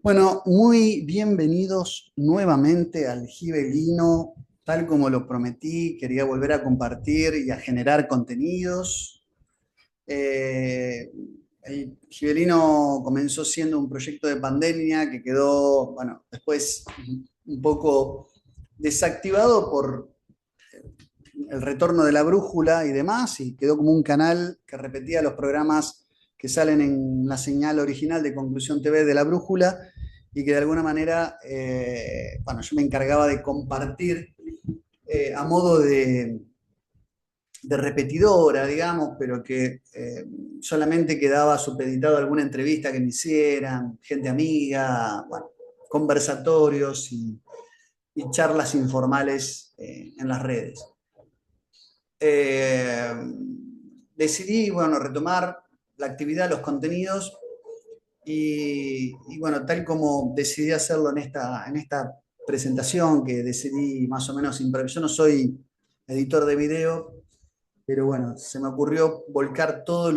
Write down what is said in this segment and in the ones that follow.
Bueno, muy bienvenidos nuevamente al Gibelino. Tal como lo prometí, quería volver a compartir y a generar contenidos. El Gibelino comenzó siendo un proyecto de pandemia que quedó, bueno, después un poco desactivado por el retorno de la brújula y demás, y quedó como un canal que repetía los programas que salen en la señal original de Conclusión TV de la brújula, y que de alguna manera, bueno, yo me encargaba de compartir a modo de repetidora, digamos, pero que solamente quedaba supeditado a alguna entrevista que me hicieran, gente amiga, bueno, conversatorios y charlas informales en las redes. Eh, Decidí, bueno, retomar la actividad, los contenidos y, bueno, tal como decidí hacerlo en esta presentación que decidí más o menos improvisar. Yo no soy editor de video, pero bueno, se me ocurrió volcar todos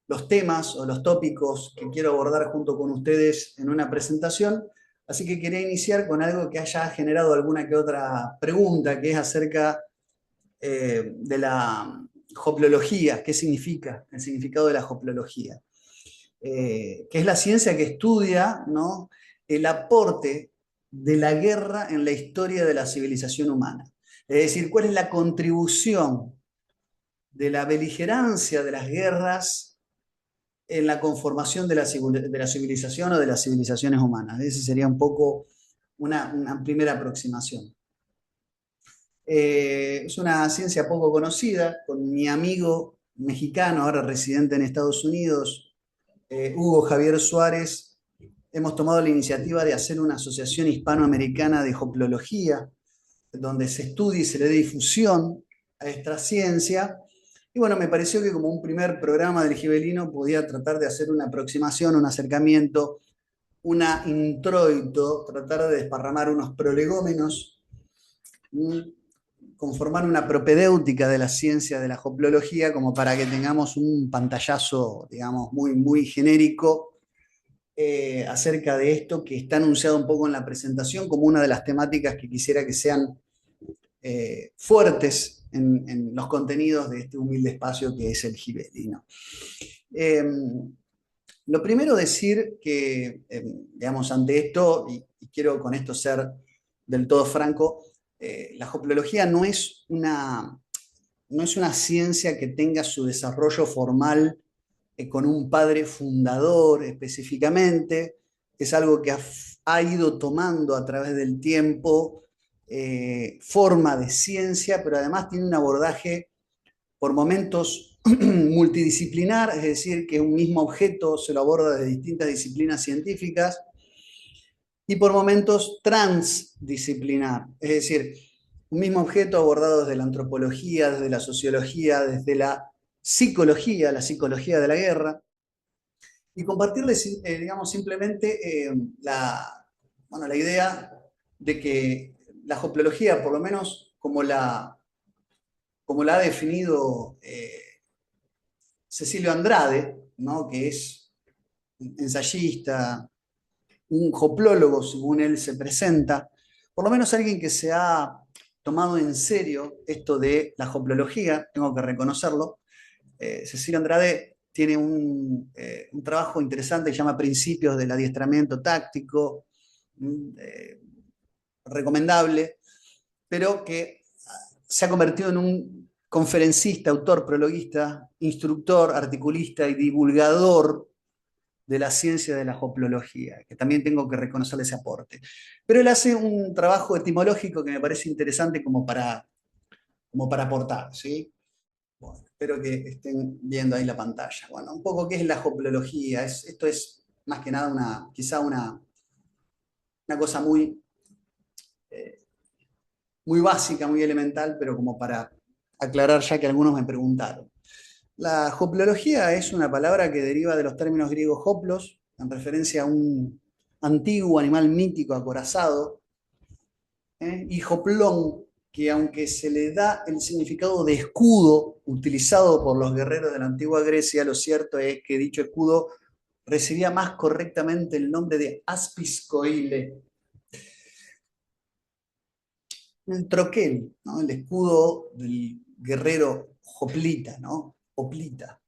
los temas o los tópicos que quiero abordar junto con ustedes en una presentación. Así que quería iniciar con algo que haya generado alguna que otra pregunta, que es acerca de la hoplología. ¿Qué significa? El significado de la hoplología. Que es la ciencia que estudia, ¿no?, el aporte de la guerra en la historia de la civilización humana. Es decir, cuál es la contribución de la beligerancia de las guerras en la conformación de la civilización o de las civilizaciones humanas. Esa sería un poco una primera aproximación. Es una ciencia poco conocida. Con mi amigo mexicano, ahora residente en Estados Unidos, Hugo Javier Suárez, hemos tomado la iniciativa de hacer una asociación hispanoamericana de hoplología, donde se estudie y se le dé difusión a esta ciencia. Y bueno, me pareció que como un primer programa del Gibelino podía tratar de hacer una aproximación, un acercamiento, una introito, tratar de desparramar unos prolegómenos, conformar una propedéutica de la ciencia de la hoplología, como para que tengamos un pantallazo, digamos, muy genérico acerca de esto, que está anunciado un poco en la presentación como una de las temáticas que quisiera que sean fuertes en los contenidos de este humilde espacio que es el Gibelino. Eh, lo primero decir que, digamos, ante esto, y quiero con esto ser del todo franco, la hoplología no es una ciencia que tenga su desarrollo formal con un padre fundador específicamente. Es algo que ha ido tomando a través del tiempo forma de ciencia, pero además tiene un abordaje por momentos multidisciplinar, es decir, que un mismo objeto se lo aborda de distintas disciplinas científicas, y por momentos transdisciplinar, es decir, un mismo objeto abordado desde la antropología, desde la sociología, desde la psicología de la guerra, y compartirles, digamos, simplemente bueno, la idea de que la hoplología, por lo menos como la ha definido Cecilio Andrade, ¿no?, que es ensayista, un hoplólogo, según él se presenta, por lo menos alguien que se ha tomado en serio esto de la hoplología, tengo que reconocerlo. Cecilio Andrade tiene un trabajo interesante que se llama Principios del Adiestramiento Táctico, recomendable, pero que se ha convertido en un conferencista, autor, prologuista, instructor, articulista y divulgador de la ciencia de la hoplología, que también tengo que reconocerle ese aporte. Pero él hace un trabajo etimológico que me parece interesante como para aportar, ¿sí? Bueno, espero que estén viendo ahí la pantalla. Bueno, un poco qué es la hoplología. Esto es más que nada quizá una cosa eh, muy básica, muy elemental, pero como para aclarar ya que algunos me preguntaron. La hoplología es una palabra que deriva de los términos griegos hoplos, en referencia a un antiguo animal mítico acorazado, y hoplón, que aunque se le da el significado de escudo utilizado por los guerreros de la antigua Grecia, lo cierto es que dicho escudo recibía más correctamente el nombre de Aspis coile. El troquel, ¿no? El escudo del guerrero hoplita, ¿no? Hoplita.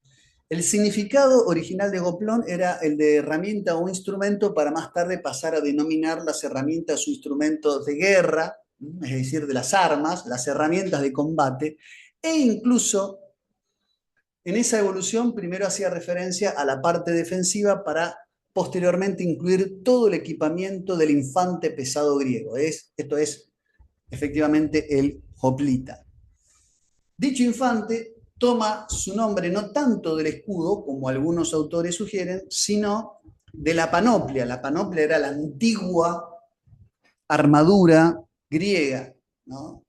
El significado original de goplón era el de herramienta o instrumento para más tarde pasar a denominar las herramientas o instrumentos de guerra, es decir, de las armas, las herramientas de combate, e incluso en esa evolución primero hacía referencia a la parte defensiva para posteriormente incluir todo el equipamiento del infante pesado griego. Esto es efectivamente el hoplita. Dicho infante toma su nombre no tanto del escudo, como algunos autores sugieren, sino de la panoplia. La panoplia era la antigua armadura griega, ¿no?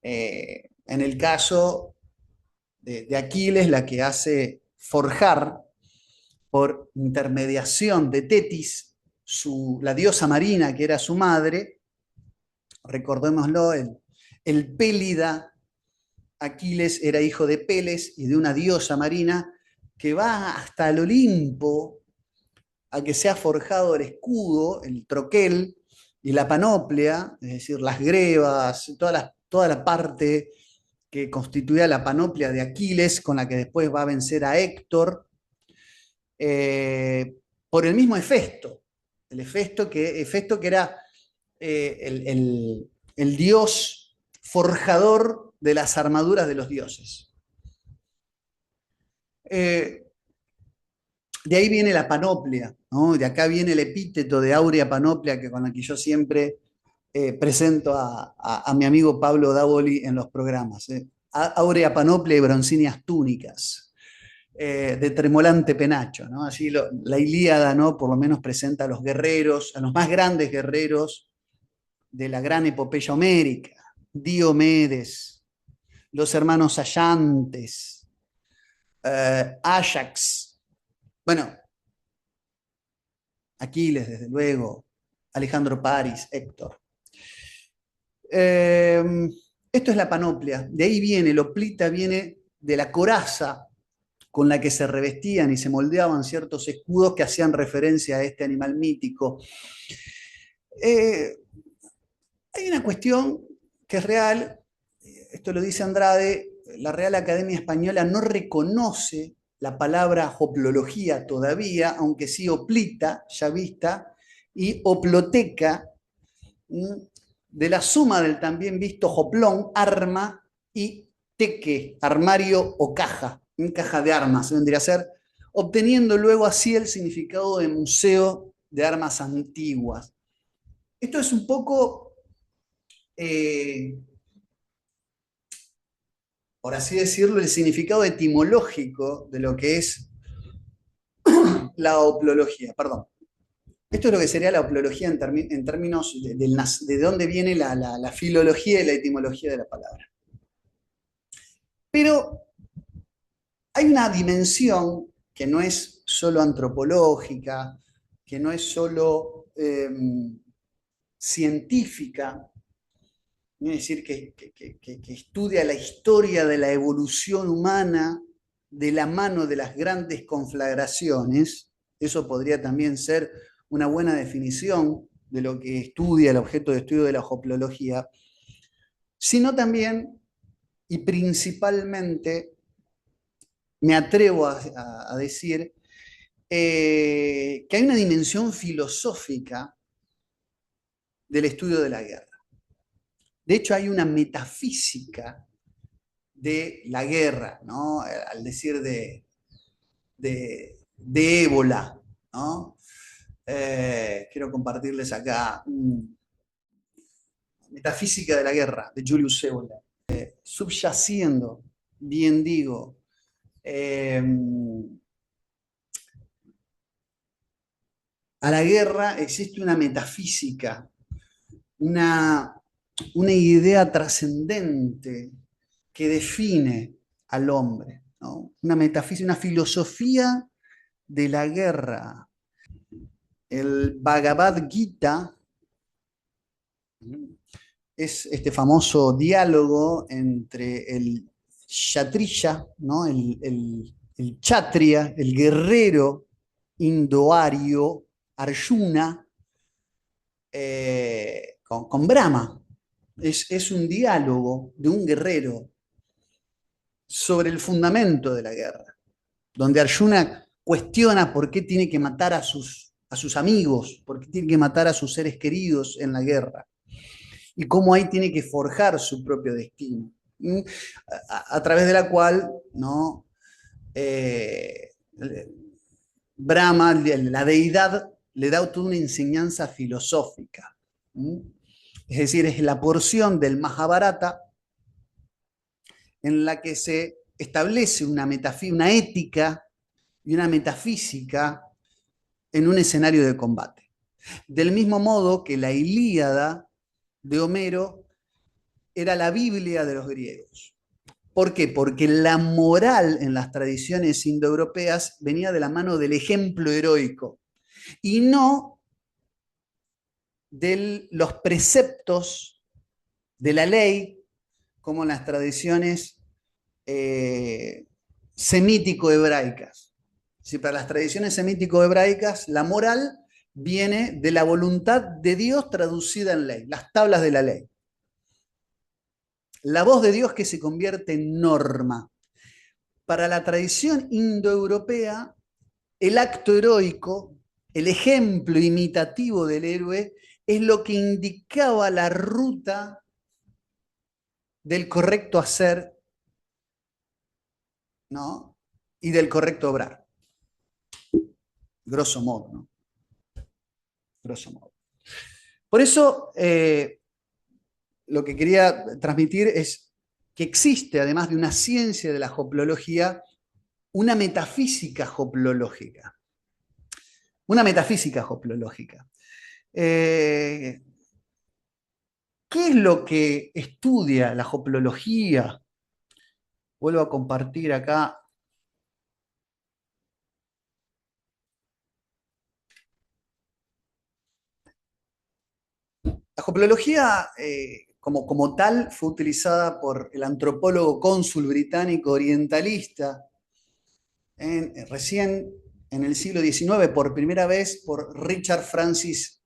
En el caso de Aquiles, la que hace forjar por intermediación de Tetis, la diosa marina que era su madre, recordémoslo, el Pélida Aquiles era hijo de Peles y de una diosa marina que va hasta el Olimpo a que sea forjado el escudo, el troquel y la panoplia, es decir, las grebas, toda la parte que constituía la panoplia de Aquiles, con la que después va a vencer a Héctor, por el mismo Hefesto, Hefesto que era el dios forjador de las armaduras de los dioses. De ahí viene la panoplia, ¿no? De acá viene el epíteto de áurea panoplia con la que yo siempre presento a mi amigo Pablo Davoli en los programas. Áurea panoplia y broncíneas túnicas, de tremolante penacho, ¿no? Así la Ilíada, ¿no? Por lo menos presenta a los guerreros, a los más grandes guerreros de la gran epopeya homérica: Diomedes, los hermanos Ayantes, Ajax, bueno, Aquiles, desde luego, Alejandro Paris, Héctor. Esto es la panoplia, de ahí viene, el hoplita viene de la coraza con la que se revestían y se moldeaban ciertos escudos que hacían referencia a este animal mítico. Hay una cuestión que es real, esto lo dice Andrade: la Real Academia Española no reconoce la palabra hoplología todavía, aunque sí hoplita, ya vista, y hoploteca, de la suma del también visto hoplón, arma, y teque, armario o caja, caja de armas, vendría a ser, obteniendo luego así el significado de museo de armas antiguas. Esto es un poco, por así decirlo, el significado etimológico de lo que es la hoplología, perdón. Esto es lo que sería la hoplología en términos de dónde viene la filología y la etimología de la palabra. Pero hay una dimensión que no es solo antropológica, que no es solo científica, es decir, que estudia la historia de la evolución humana de la mano de las grandes conflagraciones. Eso podría también ser una buena definición de lo que estudia el objeto de estudio de la hoplología, sino también y principalmente, me atrevo a decir, que hay una dimensión filosófica del estudio de la guerra. De hecho, hay una metafísica de la guerra, ¿no? Al decir de ébola, ¿no? Quiero compartirles acá Metafísica de la guerra, de Julius Evola. Subyaciendo, bien digo, a la guerra existe una metafísica, una idea trascendente que define al hombre, ¿no? Una metafísica, una filosofía de la guerra. El Bhagavad Gita es este famoso diálogo entre el Kshatriya, ¿no? el Kshatriya, el guerrero indoario, Arjuna, con Brahma. Es un diálogo de un guerrero sobre el fundamento de la guerra, donde Arjuna cuestiona por qué tiene que matar a sus amigos, por qué tiene que matar a sus seres queridos en la guerra, y cómo ahí tiene que forjar su propio destino, a través de la cual, ¿no? Eh, Brahma, la deidad, le da toda una enseñanza filosófica. Es decir, es la porción del Mahabharata en la que se establece una ética y una metafísica en un escenario de combate. Del mismo modo que la Ilíada de Homero era la Biblia de los griegos. ¿Por qué? Porque la moral en las tradiciones indoeuropeas venía de la mano del ejemplo heroico y no de los preceptos de la ley como en las tradiciones semítico-hebraicas. Si para las tradiciones semítico-hebraicas la moral viene de la voluntad de Dios traducida en ley, las tablas de la ley. La voz de Dios que se convierte en norma. Para la tradición indoeuropea, el acto heroico, el ejemplo imitativo del héroe, es lo que indicaba la ruta del correcto hacer, ¿no? Y del correcto obrar. Grosso modo, ¿no? Grosso modo. Por eso, lo que quería transmitir es que existe, además de una ciencia de la hoplología, una metafísica hoplológica. Una metafísica hoplológica. ¿Qué es lo que estudia la hoplología? Vuelvo a compartir acá. La hoplología, como tal, fue utilizada por el antropólogo cónsul británico orientalista recién en el siglo XIX, por primera vez, por Richard Francis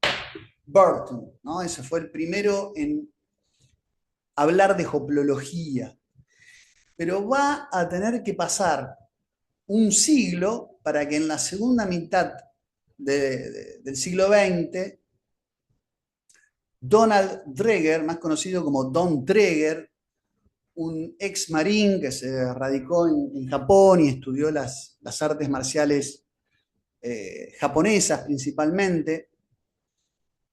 Burton, ¿no? Ese fue el primero en hablar de hoplología. Pero va a tener que pasar un siglo para que en la segunda mitad del siglo XX, Donald Dreger, más conocido como Don Dreger, un ex marín que se radicó en Japón y estudió las artes marciales japonesas principalmente,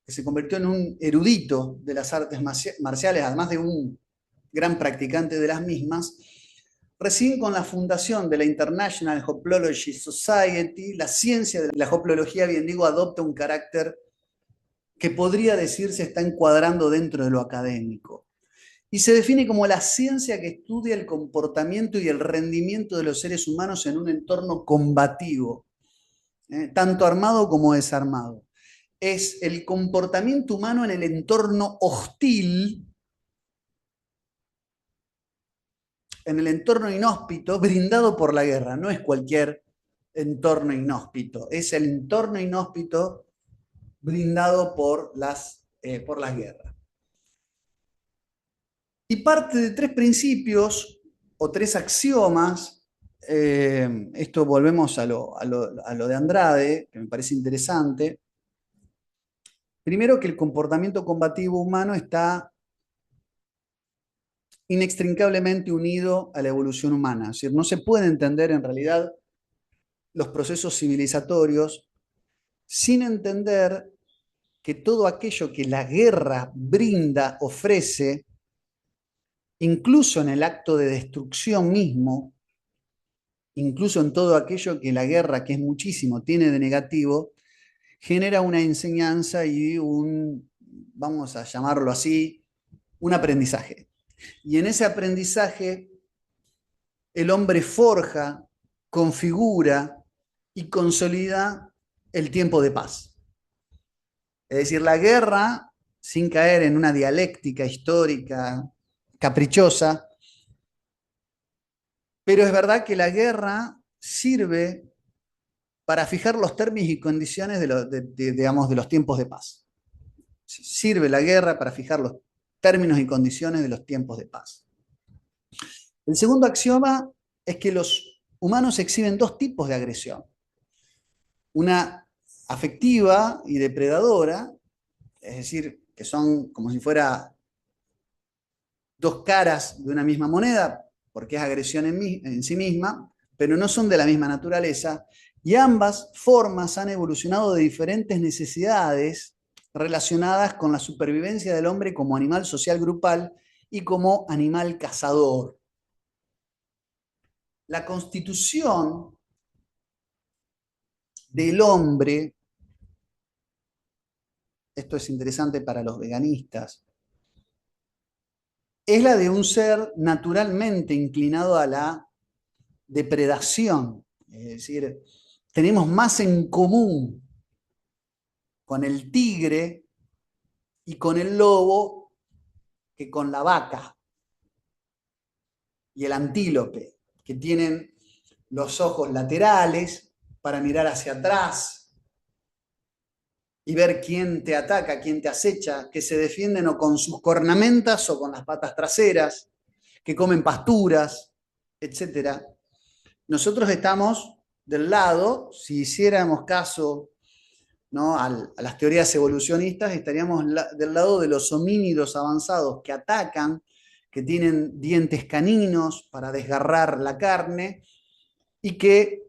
que se convirtió en un erudito de las artes marciales, además de un gran practicante de las mismas. Recién con la fundación de la International Hoplology Society, la ciencia de la hoplología, bien digo, adopta un carácter que podría decirse está encuadrando dentro de lo académico. Y se define como la ciencia que estudia el comportamiento y el rendimiento de los seres humanos en un entorno combativo, tanto armado como desarmado. Es el comportamiento humano en el entorno hostil, en el entorno inhóspito, brindado por la guerra. No es cualquier entorno inhóspito, es el entorno inhóspito brindado por las guerras. Y parte de tres principios o tres axiomas, esto volvemos a lo de Andrade, que me parece interesante. Primero, que el comportamiento combativo humano está inextricablemente unido a la evolución humana. Es decir, no se puede entender en realidad los procesos civilizatorios sin entender que todo aquello que la guerra brinda, ofrece, incluso en el acto de destrucción mismo, incluso en todo aquello que la guerra, que es muchísimo, tiene de negativo, genera una enseñanza y vamos a llamarlo así, un aprendizaje. Y en ese aprendizaje el hombre forja, configura y consolida el tiempo de paz. Es decir, la guerra, sin caer en una dialéctica histórica caprichosa, pero es verdad que la guerra sirve para fijar los términos y condiciones digamos, de los tiempos de paz. Sirve la guerra para fijar los términos y condiciones de los tiempos de paz. El segundo axioma es que los humanos exhiben dos tipos de agresión. Una afectiva y depredadora, es decir, que son como si fuera dos caras de una misma moneda, porque es agresión en sí misma, pero no son de la misma naturaleza, y ambas formas han evolucionado de diferentes necesidades relacionadas con la supervivencia del hombre como animal social grupal y como animal cazador. La constitución del hombre, esto es interesante para los veganistas, es la de un ser naturalmente inclinado a la depredación, es decir, tenemos más en común con el tigre y con el lobo que con la vaca y el antílope, que tienen los ojos laterales para mirar hacia atrás y ver quién te ataca, quién te acecha, que se defienden o con sus cornamentas o con las patas traseras, que comen pasturas, etc. Nosotros estamos del lado, si hiciéramos caso, ¿no?, a las teorías evolucionistas, estaríamos del lado de los homínidos avanzados que atacan, que tienen dientes caninos para desgarrar la carne y que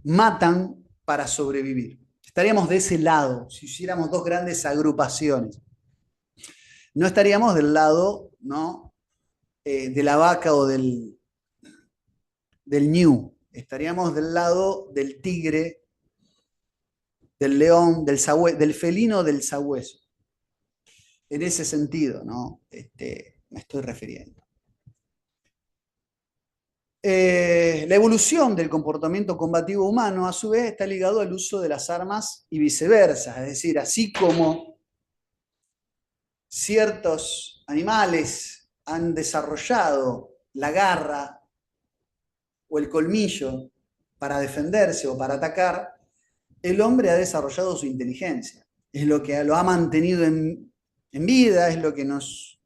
matan para sobrevivir. Estaríamos de ese lado, si hiciéramos dos grandes agrupaciones. No estaríamos del lado, ¿no?, de la vaca o del ñu. Estaríamos del lado del tigre, del león, del felino del sabueso. En ese sentido, ¿no?, me estoy refiriendo. La evolución del comportamiento combativo humano, a su vez, está ligado al uso de las armas y viceversa. Es decir, así como ciertos animales han desarrollado la garra o el colmillo para defenderse o para atacar, el hombre ha desarrollado su inteligencia. Es lo que lo ha mantenido en vida, es lo que nos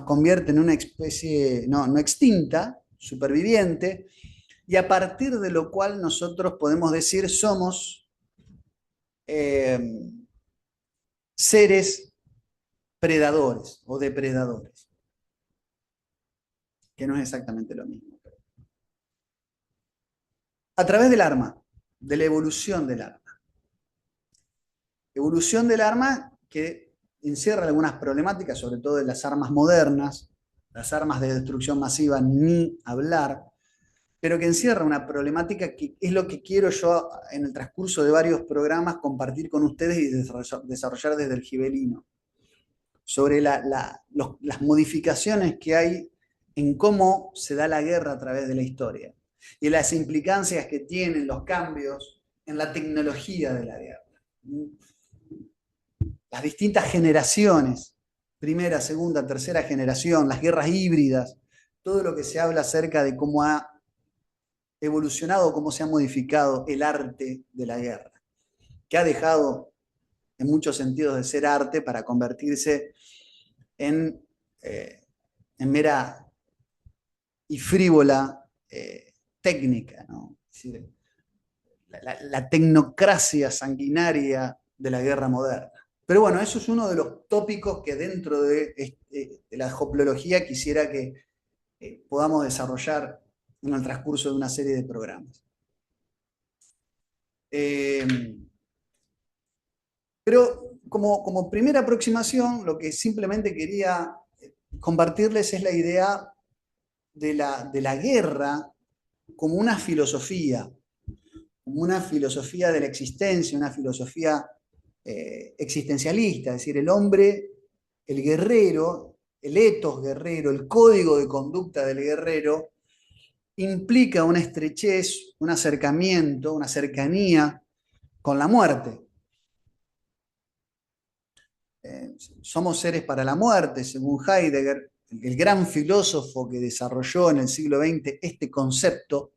convierte en una especie no extinta, superviviente, y a partir de lo cual nosotros podemos decir somos seres predadores o depredadores, que no es exactamente lo mismo. A través del arma, de la evolución del arma. Evolución del arma que encierra algunas problemáticas, sobre todo de las armas modernas, las armas de destrucción masiva, ni hablar, pero que encierra una problemática que es lo que quiero yo en el transcurso de varios programas compartir con ustedes y desarrollar desde el gibelino, sobre las modificaciones que hay en cómo se da la guerra a través de la historia y las implicancias que tienen los cambios en la tecnología de la guerra. Las distintas generaciones, primera, segunda, tercera generación, las guerras híbridas, todo lo que se habla acerca de cómo ha evolucionado, cómo se ha modificado el arte de la guerra, que ha dejado en muchos sentidos de ser arte para convertirse en mera y frívola técnica, ¿no? Es decir, la tecnocracia sanguinaria de la guerra moderna. Pero bueno, eso es uno de los tópicos que dentro de la hoplología quisiera que podamos desarrollar en el transcurso de una serie de programas. Pero como primera aproximación, lo que simplemente quería compartirles es la idea de la guerra como una filosofía de la existencia, una filosofía existencialista, es decir, el hombre, el guerrero, el etos guerrero, el código de conducta del guerrero, implica una estrechez, un acercamiento, una cercanía con la muerte. Somos seres para la muerte, según Heidegger, el gran filósofo que desarrolló en el siglo XX este concepto.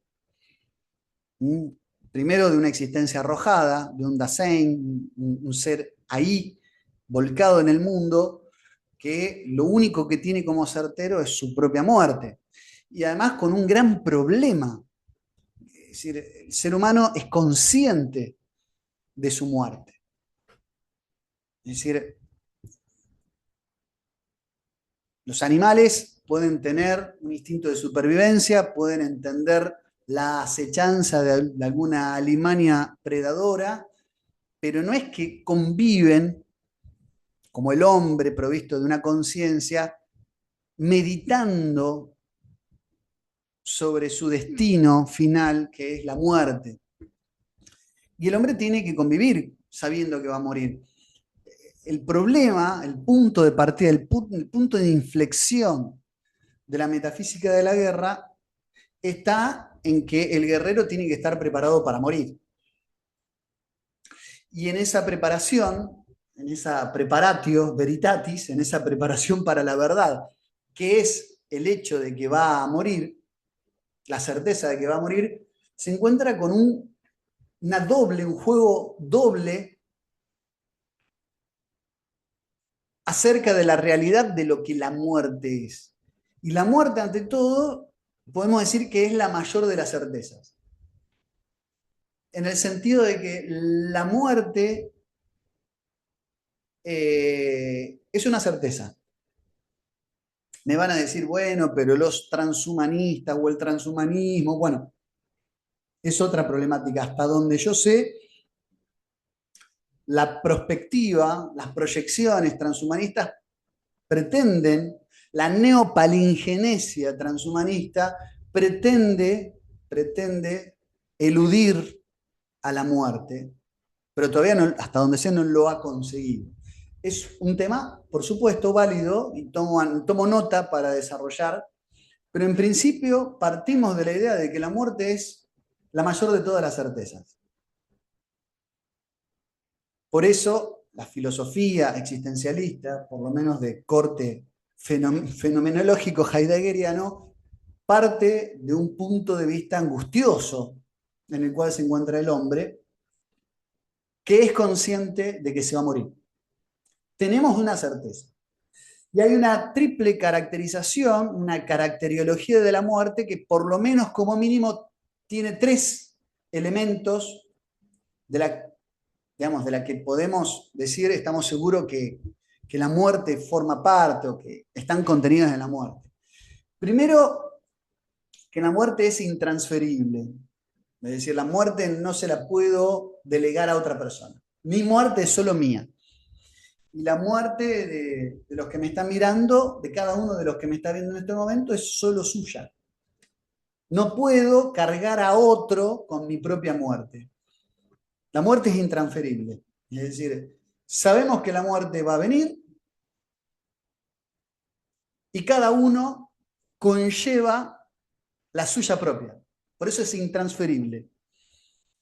primero de una existencia arrojada, de un Dasein, un ser ahí, volcado en el mundo, que lo único que tiene como certero es su propia muerte. Y además con un gran problema. Es decir, el ser humano es consciente de su muerte. Es decir, los animales pueden tener un instinto de supervivencia, pueden entender la acechanza de alguna alimaña predadora, pero no es que conviven como el hombre provisto de una conciencia, meditando sobre su destino final, que es la muerte. Y el hombre tiene que convivir sabiendo que va a morir. El problema, el punto de partida, el punto de inflexión de la metafísica de la guerra está en que el guerrero tiene que estar preparado para morir. Y en esa preparación, en esa preparatio veritatis, en esa preparación para la verdad, que es el hecho de que va a morir, la certeza de que va a morir, se encuentra con un juego doble acerca de la realidad de lo que la muerte es. Y la muerte, ante todo, podemos decir que es la mayor de las certezas. En el sentido de que la muerte es una certeza. Me van a decir, bueno, pero los transhumanistas o el transhumanismo, bueno, es otra problemática. Hasta donde yo sé, la perspectiva, las proyecciones transhumanistas pretenden, la neopalingenesia transhumanista pretende eludir a la muerte, pero todavía no, hasta donde sé no lo ha conseguido. Es un tema, por supuesto, válido y tomo nota para desarrollar, pero en principio partimos de la idea de que la muerte es la mayor de todas las certezas. Por eso la filosofía existencialista, por lo menos de corte fenomenológico heideggeriano, parte de un punto de vista angustioso en el cual se encuentra el hombre, que es consciente de que se va a morir. Tenemos una certeza. Y hay una triple caracterización, una caracteriología de la muerte que por lo menos como mínimo tiene tres elementos de la, digamos, de la que podemos decir, estamos seguros que la muerte forma parte o que están contenidas en la muerte. Primero, que la muerte es intransferible. Es decir, la muerte no se la puedo delegar a otra persona. Mi muerte es solo mía. Y la muerte de los que me están mirando, de cada uno de los que me está viendo en este momento, es solo suya. No puedo cargar a otro con mi propia muerte. La muerte es intransferible. Es decir, sabemos que la muerte va a venir y cada uno conlleva la suya propia. Por eso es intransferible.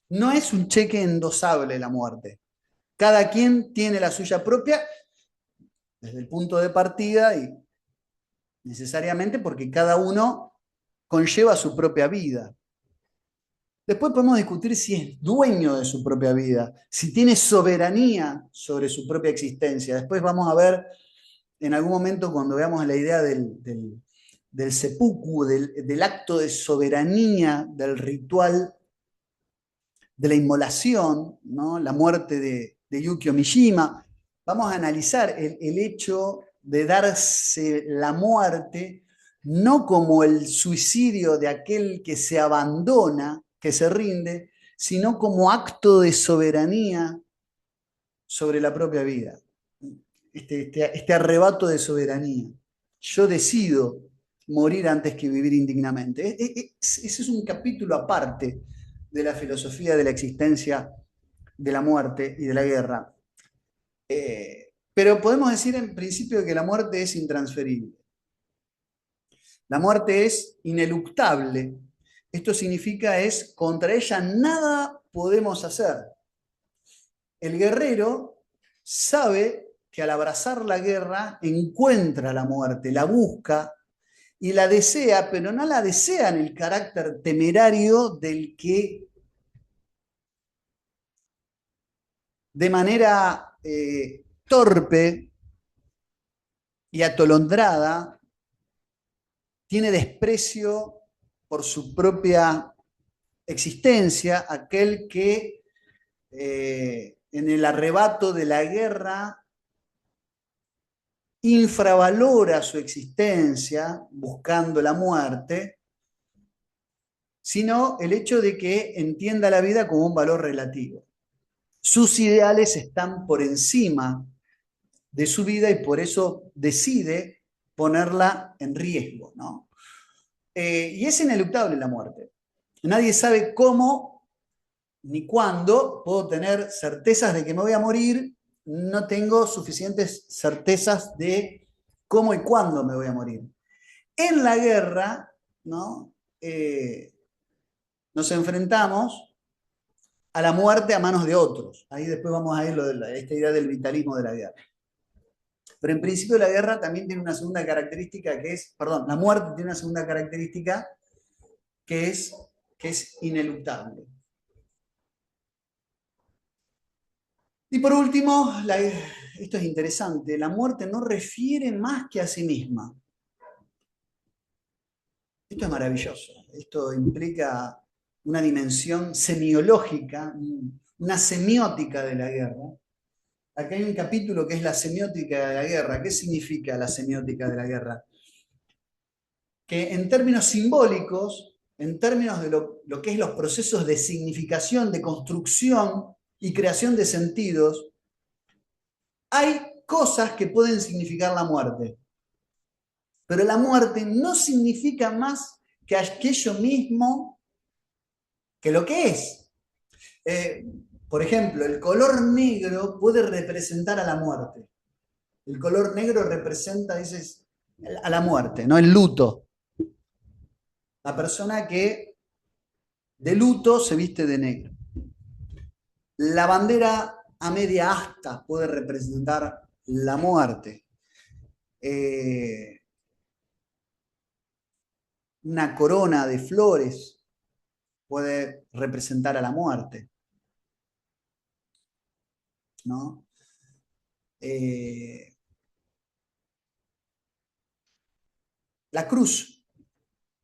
No es un cheque endosable la muerte. Cada quien tiene la suya propia desde el punto de partida y necesariamente porque cada uno conlleva su propia vida. Después podemos discutir si es dueño de su propia vida, si tiene soberanía sobre su propia existencia. Después vamos a ver en algún momento cuando veamos la idea del seppuku, del acto de soberanía, del ritual de la inmolación, ¿no? La muerte de Yukio Mishima. Vamos a analizar el hecho de darse la muerte no como el suicidio de aquel que se abandona, que se rinde, sino como acto de soberanía sobre la propia vida. Este arrebato de soberanía. Yo decido morir antes que vivir indignamente. Ese es un capítulo aparte de la filosofía de la existencia, de la muerte y de la guerra. Pero podemos decir en principio que la muerte es intransferible. La muerte es ineluctable. Esto significa es contra ella nada podemos hacer. El guerrero sabe que al abrazar la guerra encuentra la muerte, la busca y la desea, pero no la desea en el carácter temerario del que de manera torpe y atolondrada, tiene desprecio por su propia existencia, aquel que en el arrebato de la guerra infravalora su existencia buscando la muerte, sino el hecho de que entienda la vida como un valor relativo. Sus ideales están por encima de su vida y por eso decide ponerla en riesgo, ¿no? Y es ineluctable la muerte. Nadie sabe cómo ni cuándo. Puedo tener certezas de que me voy a morir, no tengo suficientes certezas de cómo y cuándo me voy a morir. En la guerra, ¿no? Nos enfrentamos a la muerte a manos de otros. Ahí después vamos a ir esta idea del vitalismo de la guerra. Pero en principio la guerra también tiene una segunda característica que es, perdón, la muerte tiene una segunda característica que es ineluctable. Y por último, esto es interesante, la muerte no refiere más que a sí misma. Esto es maravilloso. Esto implica una dimensión semiológica, una semiótica de la guerra. Acá hay un capítulo que es la semiótica de la guerra. ¿Qué significa la semiótica de la guerra? Que en términos simbólicos, en términos de lo que es los procesos de significación, de construcción y creación de sentidos, hay cosas que pueden significar la muerte. Pero la muerte no significa más que aquello mismo que lo que es. Por ejemplo, el color negro puede representar a la muerte. El color negro representa, dices, a la muerte, ¿no? El luto. La persona que de luto se viste de negro. La bandera a media asta puede representar la muerte. Una corona de flores puede representar a la muerte, ¿no? La cruz,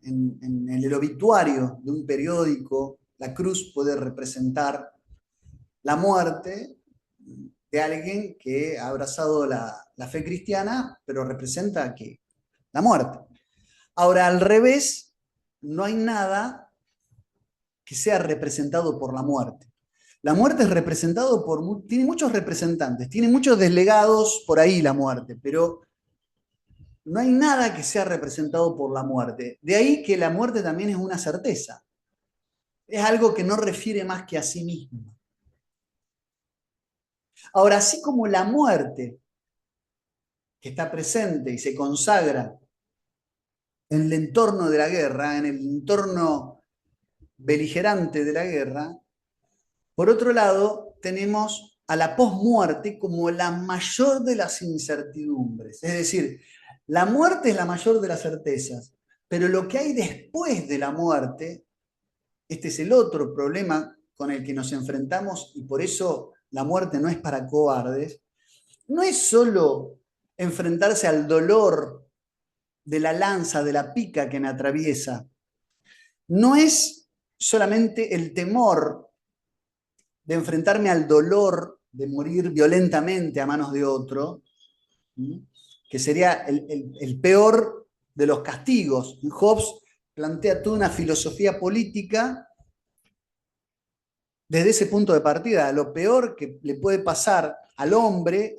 en el obituario de un periódico, la cruz puede representar la muerte de alguien que ha abrazado la fe cristiana, pero representa que la muerte. Ahora, al revés, no hay nada que sea representado por la muerte. La muerte es representado tiene muchos representantes, tiene muchos delegados por ahí la muerte, pero no hay nada que sea representado por la muerte. De ahí que la muerte también es una certeza. Es algo que no refiere más que a sí mismo. Ahora, así como la muerte, que está presente y se consagra en el entorno de la guerra, en el entorno beligerante de la guerra, por otro lado, tenemos a la posmuerte como la mayor de las incertidumbres. Es decir, la muerte es la mayor de las certezas, pero lo que hay después de la muerte, este es el otro problema con el que nos enfrentamos y por eso la muerte no es para cobardes, no es solo enfrentarse al dolor de la lanza, de la pica que me atraviesa, no es solamente el temor de enfrentarme al dolor de morir violentamente a manos de otro, que sería el peor de los castigos. Hobbes plantea toda una filosofía política desde ese punto de partida. Lo peor que le puede pasar al hombre,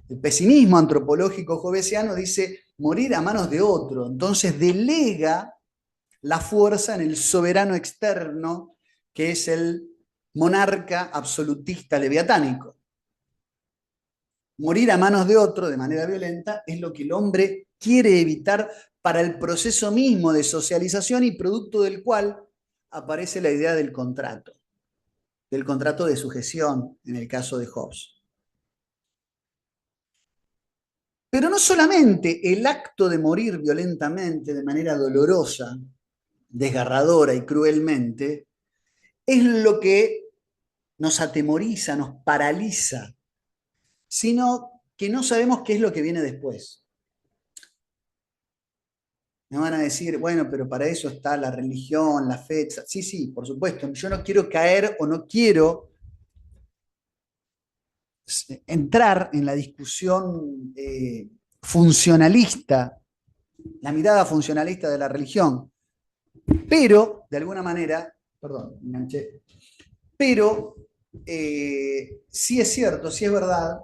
el pesimismo antropológico hobbesiano dice morir a manos de otro. Entonces delega la fuerza en el soberano externo, que es el monarca absolutista leviatánico. Morir a manos de otro de manera violenta es lo que el hombre quiere evitar para el proceso mismo de socialización y producto del cual aparece la idea del contrato de sujeción en el caso de Hobbes. Pero no solamente el acto de morir violentamente, de manera dolorosa, desgarradora y cruelmente, es lo que nos atemoriza, nos paraliza, sino que no sabemos qué es lo que viene después. Me van a decir, bueno, pero para eso está la religión, la fe. Sí, sí, por supuesto. Yo no quiero caer o no quiero entrar en la discusión funcionalista, la mirada funcionalista de la religión, pero, de alguna manera, perdón, me enganché, pero sí es cierto, sí es verdad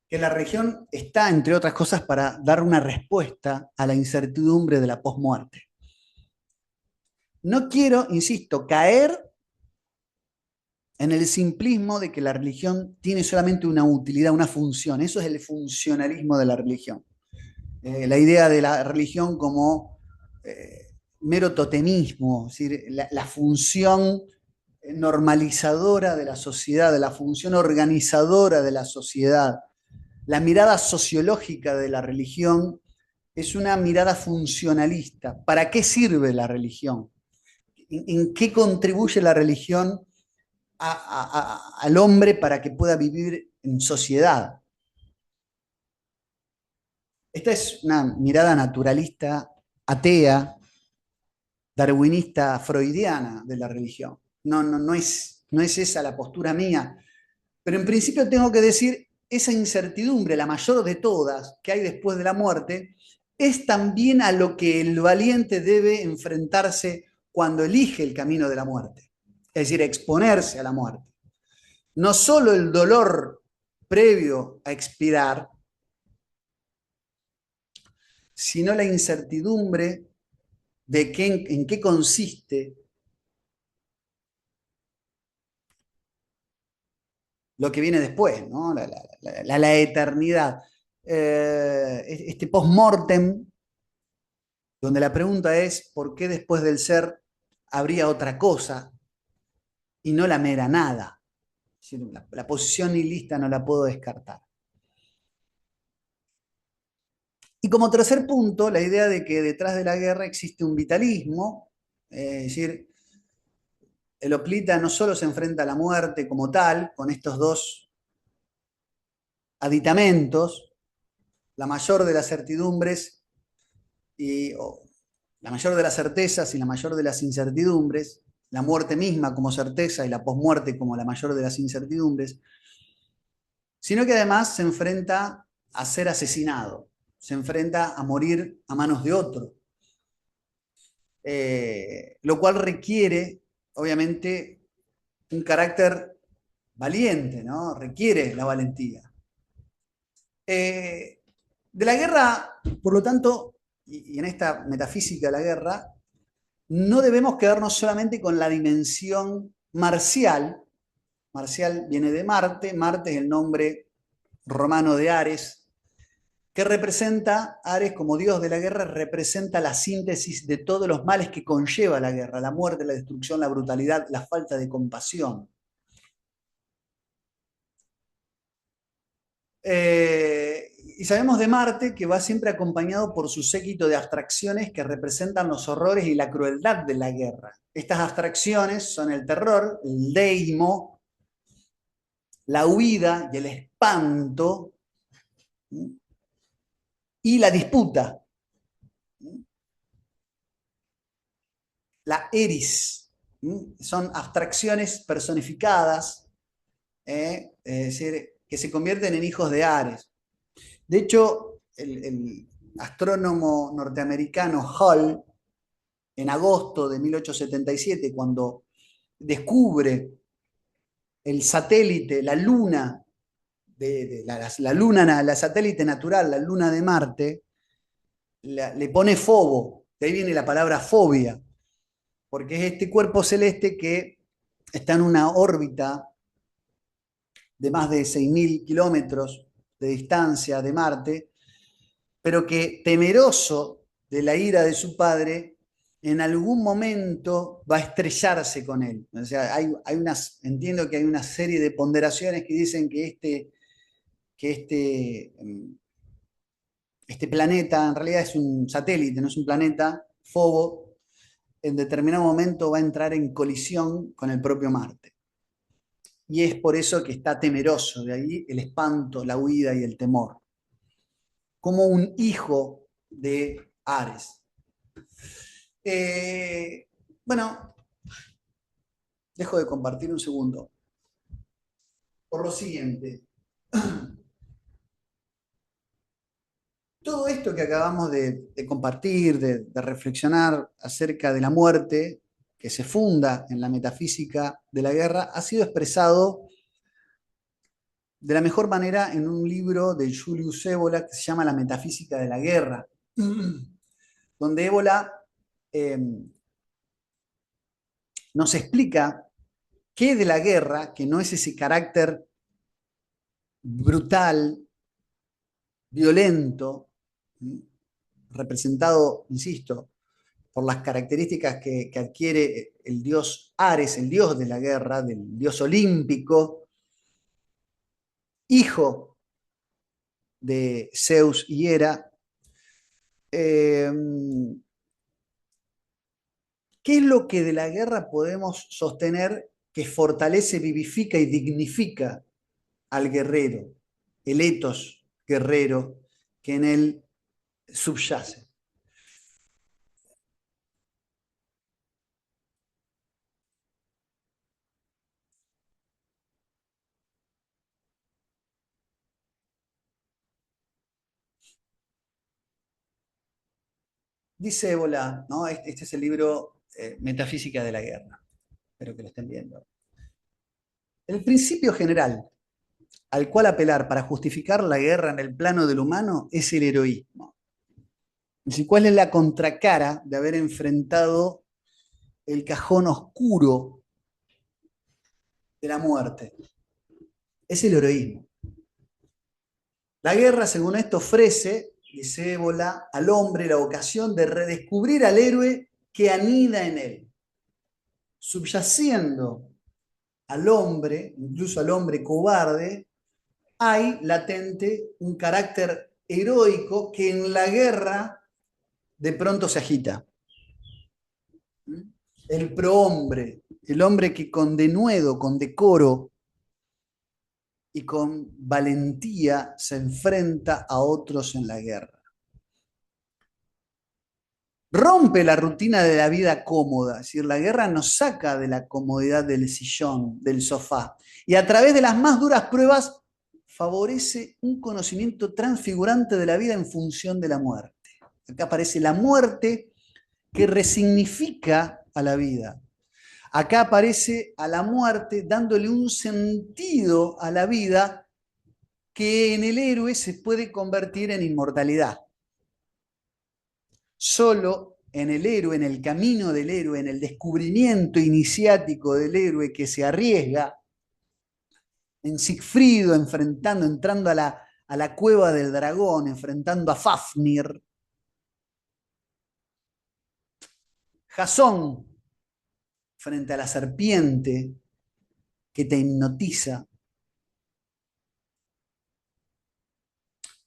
que la religión está, entre otras cosas, para dar una respuesta a la incertidumbre de la posmuerte. No quiero, insisto, caer en el simplismo de que la religión tiene solamente una utilidad, una función. Eso es el funcionalismo de la religión. La idea de la religión como mero totemismo, es decir, la función normalizadora de la sociedad, de la función organizadora de la sociedad. La mirada sociológica de la religión es una mirada funcionalista. ¿Para qué sirve la religión? ¿En qué contribuye la religión al hombre para que pueda vivir en sociedad? Esta es una mirada naturalista, atea, darwinista, freudiana de la religión. No es esa la postura mía. Pero en principio tengo que decir, esa incertidumbre, la mayor de todas que hay después de la muerte, es también a lo que el valiente debe enfrentarse cuando elige el camino de la muerte. Es decir, exponerse a la muerte. No solo el dolor previo a expirar, sino la incertidumbre de en qué consiste lo que viene después, ¿no? La eternidad. Este post-mortem, donde la pregunta es, ¿por qué después del ser habría otra cosa y no la mera nada? Es decir, la posición nihilista no la puedo descartar. Y como tercer punto, la idea de que detrás de la guerra existe un vitalismo, es decir, el hoplita no solo se enfrenta a la muerte como tal, con estos dos aditamentos, la mayor de las certidumbres o la mayor de las certezas y la mayor de las incertidumbres, la muerte misma como certeza y la posmuerte como la mayor de las incertidumbres, sino que además se enfrenta a ser asesinado, se enfrenta a morir a manos de otro, lo cual requiere, obviamente, un carácter valiente, ¿no? Requiere la valentía. De la guerra, por lo tanto, y en esta metafísica de la guerra, no debemos quedarnos solamente con la dimensión marcial. Marcial viene de Marte, Marte es el nombre romano de Ares, que representa, Ares como dios de la guerra, representa la síntesis de todos los males que conlleva la guerra, la muerte, la destrucción, la brutalidad, la falta de compasión. Y sabemos de Marte que va siempre acompañado por su séquito de abstracciones que representan los horrores y la crueldad de la guerra. Estas abstracciones son el terror, el deimo, la huida y el espanto y la disputa, la eris. Son abstracciones personificadas, es decir, que se convierten en hijos de Ares. De hecho, el astrónomo norteamericano Hall, en agosto de 1877, cuando descubre el satélite, la luna, la satélite natural, la luna de Marte, le pone Fobo, de ahí viene la palabra fobia, porque es este cuerpo celeste que está en una órbita de más de 6.000 kilómetros de distancia de Marte, pero que temeroso de la ira de su padre, en algún momento va a estrellarse con él. O sea, entiendo que hay una serie de ponderaciones que dicen que este planeta en realidad es un satélite, no es un planeta, Fobo, en determinado momento va a entrar en colisión con el propio Marte. y es por eso que está temeroso, de ahí el espanto, la huida y el temor, como un hijo de Ares. Bueno, dejo de compartir un segundo. Por lo siguiente, todo esto que acabamos de compartir, de reflexionar acerca de la muerte, que se funda en la metafísica de la guerra, ha sido expresado de la mejor manera en un libro de Julius Evola que se llama La metafísica de la guerra, donde Evola eh, nos explica qué de la guerra, que no es ese carácter brutal, violento, representado, insisto, por las características que adquiere el dios Ares, el dios de la guerra, del dios olímpico, hijo de Zeus y Hera. ¿Qué es lo que de la guerra podemos sostener que fortalece, vivifica y dignifica al guerrero, el etos guerrero que en él subyace? Dice Ébola, ¿no? Este es el libro Metafísica de la Guerra, espero que lo estén viendo. El principio general al cual apelar para justificar la guerra en el plano del humano es el heroísmo. Es decir, ¿cuál es la contracara de haber enfrentado el cajón oscuro de la muerte? Es el heroísmo. La guerra, según esto, ofrece, dice Ébola, al hombre la ocasión de redescubrir al héroe que anida en él, subyaciendo al hombre, incluso al hombre cobarde, hay latente un carácter heroico que en la guerra de pronto se agita. El prohombre, el hombre que con denuedo, con decoro y con valentía se enfrenta a otros en la guerra. Rompe la rutina de la vida cómoda, es decir, la guerra nos saca de la comodidad del sillón, del sofá, y a través de las más duras pruebas favorece un conocimiento transfigurante de la vida en función de la muerte. Acá aparece la muerte que resignifica a la vida. Acá aparece a la muerte dándole un sentido a la vida que en el héroe se puede convertir en inmortalidad. Solo en el héroe, en el camino del héroe, en el descubrimiento iniciático del héroe que se arriesga, en Sigfrido enfrentando, entrando a la cueva del dragón, enfrentando a Fafnir, Jasón frente a la serpiente que te hipnotiza,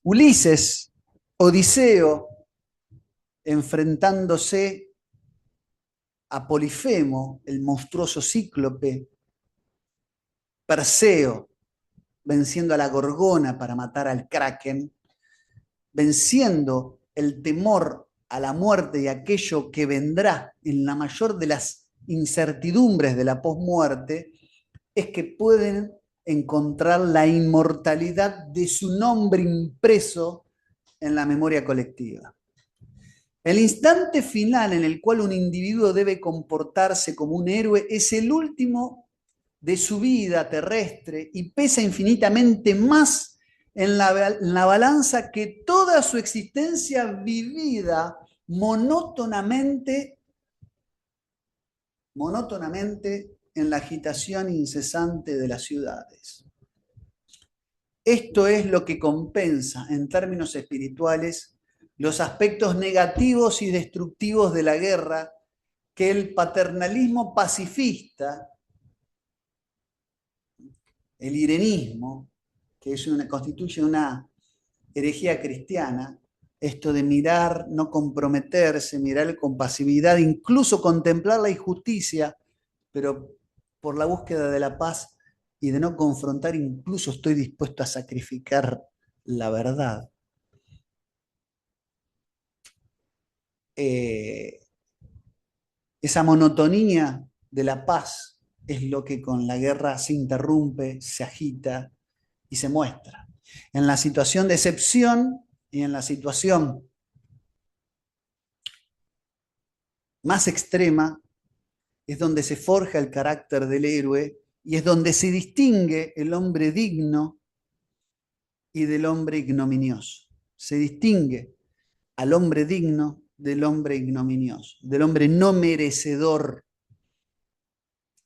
Ulises, Odiseo, enfrentándose a Polifemo, el monstruoso cíclope, Perseo, venciendo a la Gorgona para matar al Kraken, venciendo el temor a la muerte y aquello que vendrá en la mayor de las incertidumbres de la posmuerte, es que pueden encontrar la inmortalidad de su nombre impreso en la memoria colectiva. El instante final en el cual un individuo debe comportarse como un héroe es el último de su vida terrestre y pesa infinitamente más en la balanza que toda su existencia vivida monótonamente en la agitación incesante de las ciudades. Esto es lo que compensa en términos espirituales los aspectos negativos y destructivos de la guerra que el paternalismo pacifista, el irenismo, que constituye una herejía cristiana, esto de mirar, no comprometerse, mirar con pasividad, incluso contemplar la injusticia, pero por la búsqueda de la paz y de no confrontar, incluso estoy dispuesto a sacrificar la verdad. Esa monotonía de la paz es lo que con la guerra se interrumpe, se agita y se muestra. En la situación de excepción y en la situación más extrema es donde se forja el carácter del héroe y es donde se distingue el hombre digno y del hombre ignominioso. Se distingue al hombre digno del hombre ignominioso, del hombre no merecedor,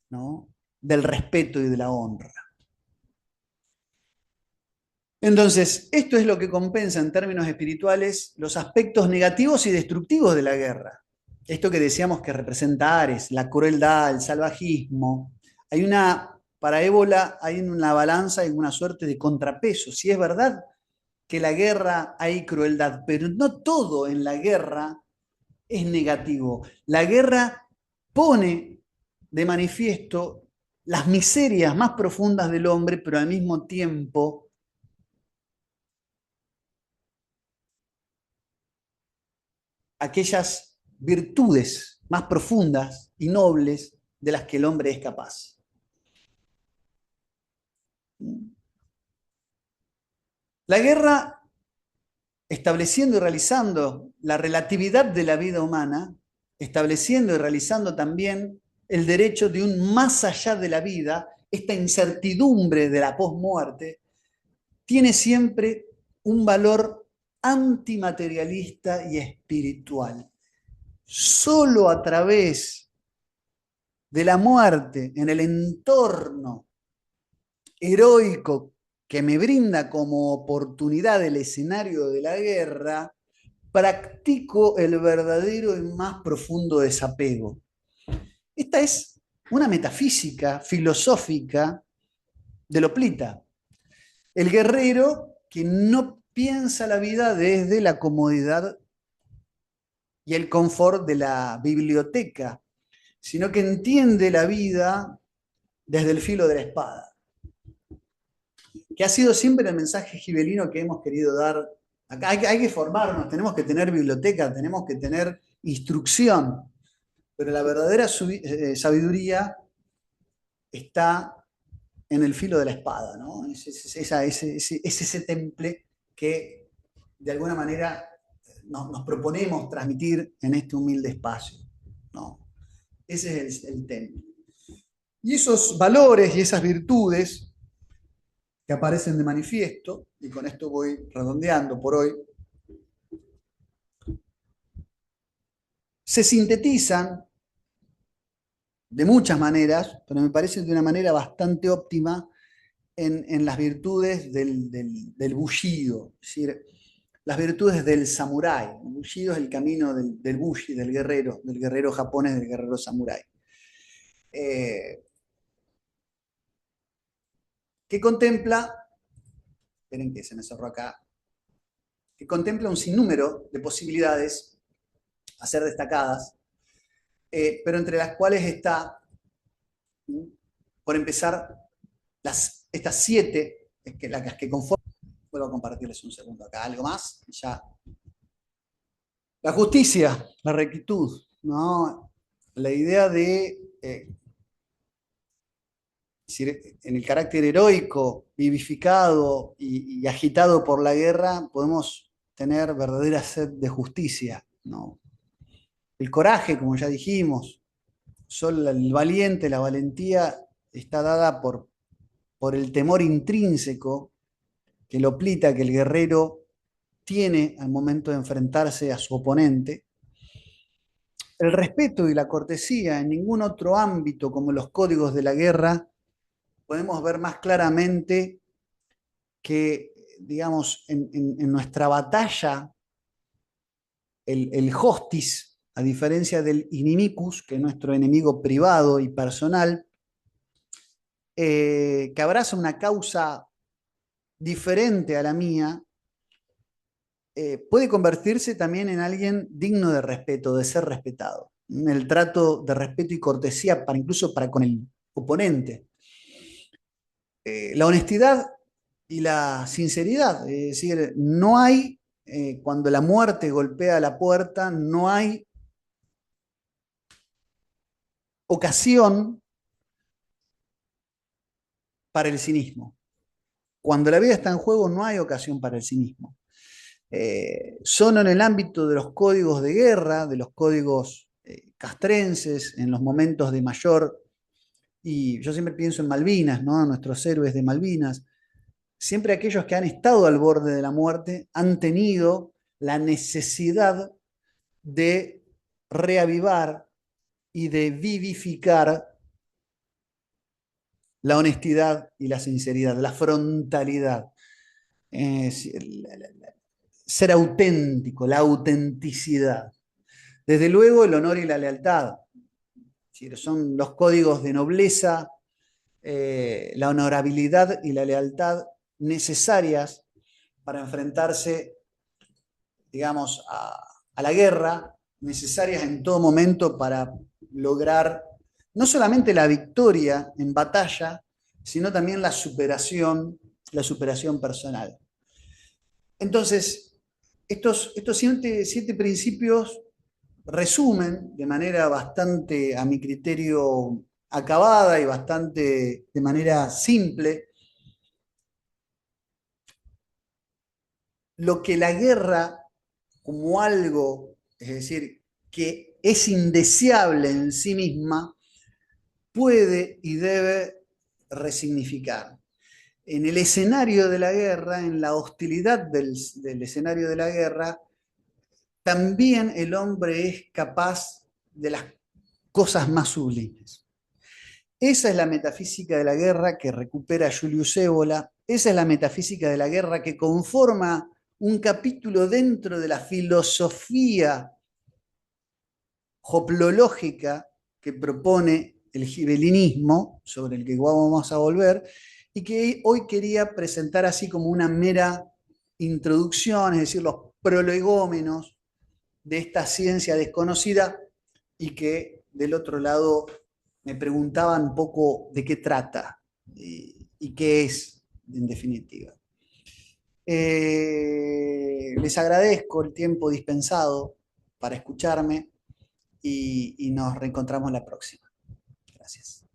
¿no?, del respeto y de la honra. Entonces, esto es lo que compensa en términos espirituales los aspectos negativos y destructivos de la guerra. Esto que decíamos que representa Ares, la crueldad, el salvajismo. Para Ébola hay una balanza y una suerte de contrapeso. Si es verdad que en la guerra hay crueldad, pero no todo en la guerra es negativo. La guerra pone de manifiesto las miserias más profundas del hombre, pero al mismo tiempo aquellas virtudes más profundas y nobles de las que el hombre es capaz. La guerra, estableciendo y realizando la relatividad de la vida humana, estableciendo y realizando también el derecho de un más allá de la vida, esta incertidumbre de la posmuerte, tiene siempre un valor antimaterialista y espiritual. Solo a través de la muerte en el entorno heroico que me brinda como oportunidad el escenario de la guerra, practico el verdadero y más profundo desapego. Esta es una metafísica filosófica del Hoplita. El guerrero que no piensa la vida desde la comodidad y el confort de la biblioteca, sino que entiende la vida desde el filo de la espada, que ha sido siempre el mensaje gibelino que hemos querido dar. Acá hay que formarnos, tenemos que tener biblioteca, tenemos que tener instrucción, pero la verdadera sabiduría está en el filo de la espada, ¿no? Es ese temple que de alguna manera nos proponemos transmitir en este humilde espacio, ¿no? Ese es el temple. Y esos valores y esas virtudes que aparecen de manifiesto, y con esto voy redondeando por hoy, se sintetizan de muchas maneras, pero me parece de una manera bastante óptima en las virtudes del bullido, es decir, las virtudes del samurái. El bullido es el camino del bushi, del guerrero japonés, del guerrero samurái. Que contempla, esperen que se me cerró acá, que contempla un sinnúmero de posibilidades a ser destacadas, pero entre las cuales está, por empezar, estas 7, las que conforman. Vuelvo a compartirles un segundo acá, algo más, y ya. La justicia, la rectitud, ¿no? La idea de, en el carácter heroico, vivificado y agitado por la guerra, podemos tener verdadera sed de justicia, ¿no? El coraje, como ya dijimos, solo el valiente, la valentía está dada por el temor intrínseco que lo plita, que el guerrero tiene al momento de enfrentarse a su oponente. El respeto y la cortesía en ningún otro ámbito como los códigos de la guerra podemos ver más claramente que, digamos, en nuestra batalla, el hostis, a diferencia del inimicus, que es nuestro enemigo privado y personal, que abraza una causa diferente a la mía, puede convertirse también en alguien digno de respeto, de ser respetado. En el trato de respeto y cortesía, incluso para con el oponente. la honestidad y la sinceridad. Es decir, no hay, cuando la muerte golpea la puerta, no hay ocasión para el cinismo. Cuando la vida está en juego, no hay ocasión para el cinismo. Solo en el ámbito de los códigos de guerra, de los códigos castrenses, en los momentos de mayor, y yo siempre pienso en Malvinas, ¿no? Nuestros héroes de Malvinas, siempre aquellos que han estado al borde de la muerte han tenido la necesidad de reavivar y de vivificar la honestidad y la sinceridad, la frontalidad. Ser auténtico, la autenticidad. Desde luego el honor y la lealtad. Son los códigos de nobleza, la honorabilidad y la lealtad necesarias para enfrentarse, digamos, a la guerra, necesarias en todo momento para lograr no solamente la victoria en batalla, sino también la superación personal. Entonces, estos siete principios resumen de manera bastante, a mi criterio, acabada y bastante de manera simple lo que la guerra como algo, es decir, que es indeseable en sí misma, puede y debe resignificar. En el escenario de la guerra, en la hostilidad del escenario de la guerra, también el hombre es capaz de las cosas más sublimes. Esa es la metafísica de la guerra que recupera Julius Evola, esa es la metafísica de la guerra que conforma un capítulo dentro de la filosofía hoplológica que propone el gibelinismo, sobre el que vamos a volver, y que hoy quería presentar así como una mera introducción, es decir, los prolegómenos de esta ciencia desconocida y que del otro lado me preguntaban un poco de qué trata y qué es en definitiva. Les agradezco el tiempo dispensado para escucharme y nos reencontramos la próxima. Gracias.